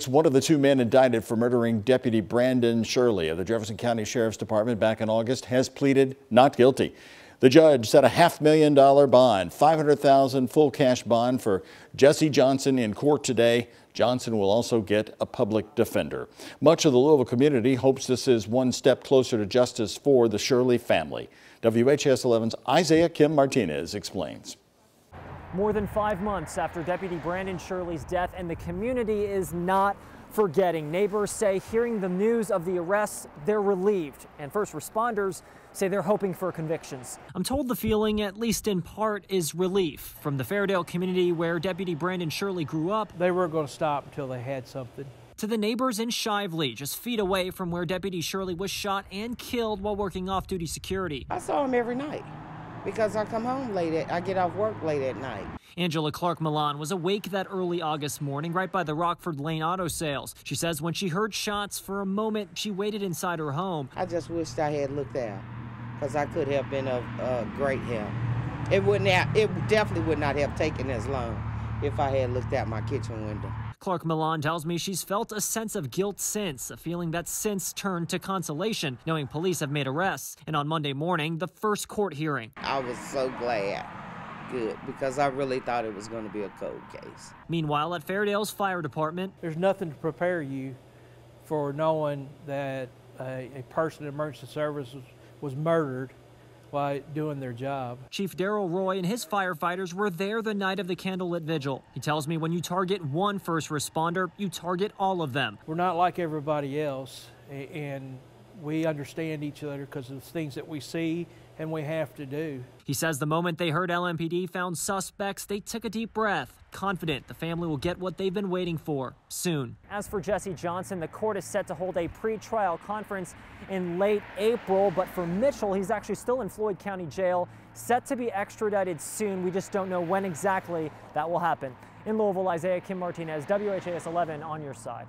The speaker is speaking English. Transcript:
One of the two men indicted for murdering Deputy Brandon Shirley of the Jefferson County Sheriff's Department back in August has pleaded not guilty. The judge set a $500,000 bond, $500,000 full cash bond for Jesse Johnson in court today. Johnson will also get a public defender. Much of the Louisville community hopes this is one step closer to justice for the Shirley family. WHAS 11's Isaiah Kim Martinez explains. More than 5 months after Deputy Brandon Shirley's death, and the community is not forgetting. Neighbors say hearing the news of the arrests, they're relieved, and first responders say they're hoping for convictions. I'm told the feeling, at least in part, is relief. From the Fairdale community where Deputy Brandon Shirley grew up, they weren't going to stop until they had something. To the neighbors in Shively, just feet away from where Deputy Shirley was shot and killed while working off-duty security. I saw him every night, because I come home I get off work late at night. Angela Clark Milan was awake that early August morning right by the Rockford Lane auto sales. She says when she heard shots, for a moment she waited inside her home. I just wished I had looked out, because I could have been a great help. It definitely would not have taken as long if I had looked out my kitchen window. Clark Milan tells me she's felt a sense of guilt since, a feeling that's since turned to consolation, knowing police have made arrests. And on Monday morning, the first court hearing. I was so glad. Good, because I really thought it was going to be a cold case. Meanwhile, at Fairdale's fire department, there's nothing to prepare you for knowing that a person in emergency services was murdered while doing their job. Chief Darrell Roy and his firefighters were there the night of the candlelit vigil. He tells me when you target one first responder, you target all of them. We're not like everybody else, and we understand each other because of the things that we see and we have to do. He says the moment they heard LMPD found suspects, they took a deep breath, confident the family will get what they've been waiting for soon. As for Jesse Johnson, the court is set to hold a pre-trial conference in late April, but for Mitchell, he's actually still in Floyd County Jail, set to be extradited soon. We just don't know when exactly that will happen. In Louisville, Isaiah Kim Martinez, WHAS 11 on your side.